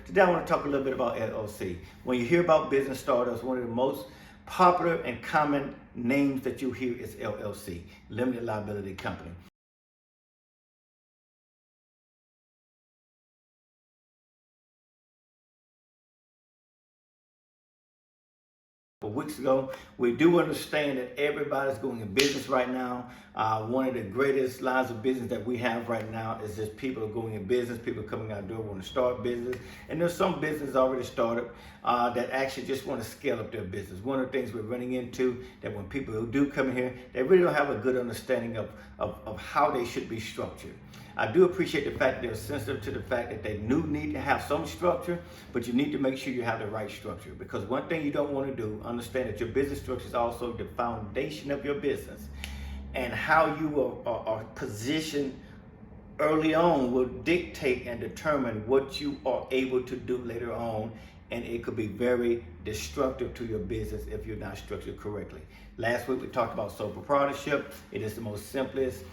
Today I want to talk a little bit about LLC. When you hear about business startups, one of the most popular and common names that you hear is LLC, Limited Liability Company. Weeks ago, we do understand that everybody's going in business right now. One of the greatest lines of business that we have right now is just people are going in business, people coming out the door want to start business. And there's some business already started that actually just want to scale up their business. One of the things we're running into that when people who do come in here, they really don't have a good understanding of how they should be structured. I do appreciate the fact that they're sensitive to the fact that they do need to have some structure, but you need to make sure you have the right structure. Because one thing you don't want to do, understand that your business structure is also the foundation of your business. And how you are positioned early on will dictate and determine what you are able to do later on. And it could be very destructive to your business if you're not structured correctly. Last week we talked about sole proprietorship. It is the most simplest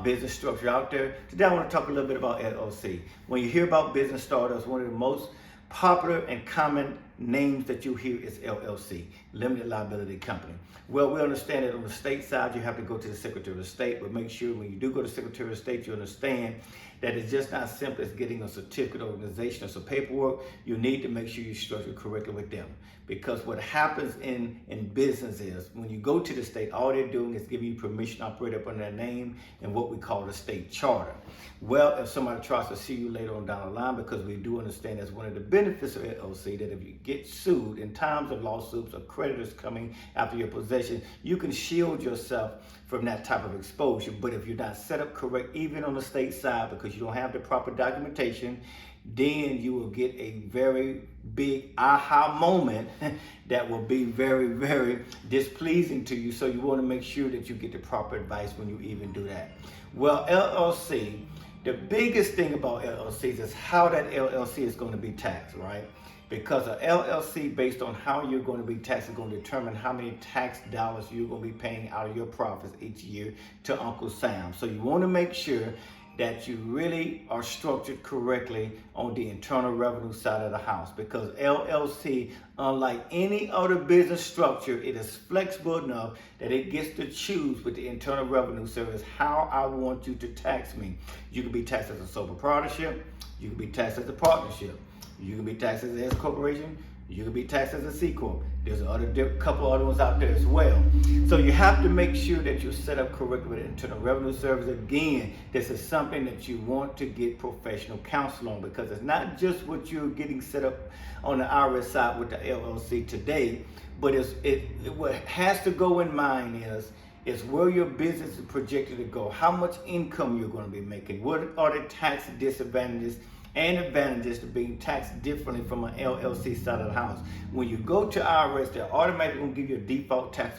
business structure out there. Today I want to talk a little bit about LLC. When you hear about business startups, one of the most popular and common names that you hear is LLC, Limited Liability Company. Well, we understand that on the state side, you have to go to the Secretary of State, but make sure when you do go to the Secretary of State, you understand that it's just not simple as getting a certificate of organization or some paperwork. You need to make sure you structure correctly with them. Because what happens in business is when you go to the state, all they're doing is giving you permission to operate up under their name and what we call the state charter. Well, if somebody tries to sue you later on down the line, because we do understand that's one of the benefits of LLC, that if you get sued in times of lawsuits or creditors coming after your possession, you can shield yourself from that type of exposure. But if you're not set up correct, even on the state side, because you don't have the proper documentation, then you will get a very big aha moment that will be very, very displeasing to you. So you want to make sure that you get the proper advice when you even do that. Well, LLC, the biggest thing about LLCs is how that LLC is going to be taxed, right? Because an LLC, based on how you're going to be taxed, is going to determine how many tax dollars you're going to be paying out of your profits each year to Uncle Sam. So you want to make sure that you really are structured correctly on the internal revenue side of the house, because LLC, unlike any other business structure, it is flexible enough that it gets to choose with the Internal Revenue Service how I want you to tax me. You can be taxed as a sole proprietorship, you can be taxed as a partnership, you can be taxed as an S corporation, you can be taxed as a C corp. There's a couple other ones out there as well. So you have to make sure that you're set up correctly with the Internal Revenue Service. Again, this is something that you want to get professional counsel on, because it's not just what you're getting set up on the IRS side with the LLC today, but what has to go in mind is where your business is projected to go, how much income you're going to be making, what are the tax disadvantages and advantages to being taxed differently from an LLC side of the house. When you go to IRS, they're automatically going to give you a default tax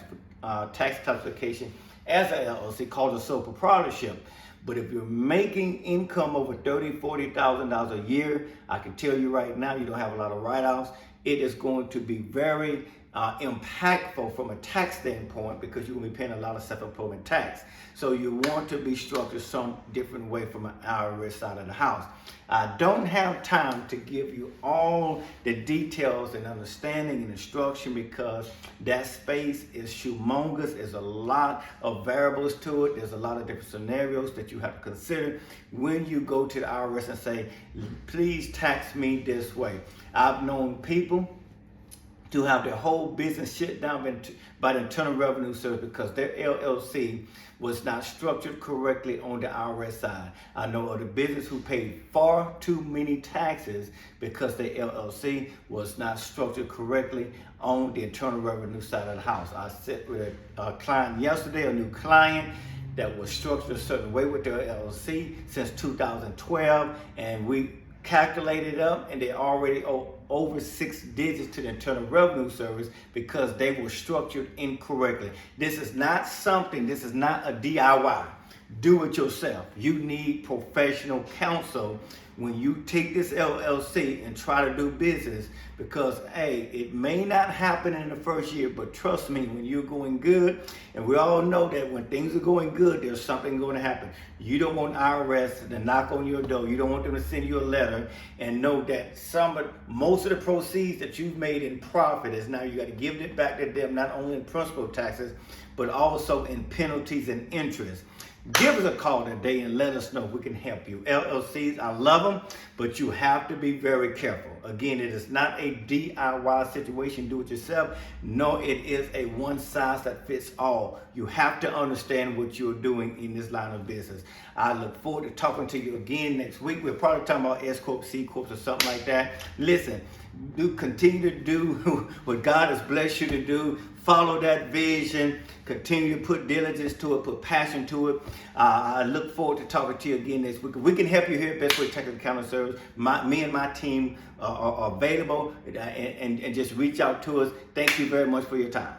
classification as an LLC called a sole proprietorship. But if you're making income over $30,000, $40,000 a year, I can tell you right now, you don't have a lot of write-offs. It is going to be very impactful from a tax standpoint, because you're going to be paying a lot of self-employment tax. So you want to be structured some different way from an IRS side of the house. I don't have time to give you all the details and understanding and instruction, because that space is humongous. There's a lot of variables to it. There's a lot of different scenarios that you have to consider when you go to the IRS and say, please tax me this way. I've known people to have their whole business shut down by the Internal Revenue Service because their LLC was not structured correctly on the IRS side. I know of the business who paid far too many taxes because their LLC was not structured correctly on the Internal Revenue side of the house. I sat with a client yesterday, a new client, that was structured a certain way with their LLC since 2012, and we calculated up, and they already owe over 6 digits to the Internal Revenue Service because they were structured incorrectly. This is not a DIY. do it yourself. You need professional counsel when you take this LLC and try to do business, because hey, it may not happen in the first year, but trust me, when you're going good, and we all know that when things are going good, there's something going to happen. You don't want IRS to knock on your door. You don't want them to send you a letter and know that most of the proceeds that you've made in profit is now you got to give it back to them, not only in principal taxes, but also in penalties and interest. Give us a call today and let us know if we can help you. LLCs, I love them, but you have to be very careful. Again, it is not a DIY situation, do it yourself. No, it is a one size that fits all. You have to understand what you're doing in this line of business. I look forward to talking to you again next week. We're probably talking about S Corp, C Corp, or something like that. Listen, continue to do what God has blessed you to do. Follow that vision. Continue to put diligence to it, put passion to it. I look forward to talking to you again next week. We can help you here at Best Way Tax and Accounting Service. Me and my team are available, and just reach out to us. Thank you very much for your time.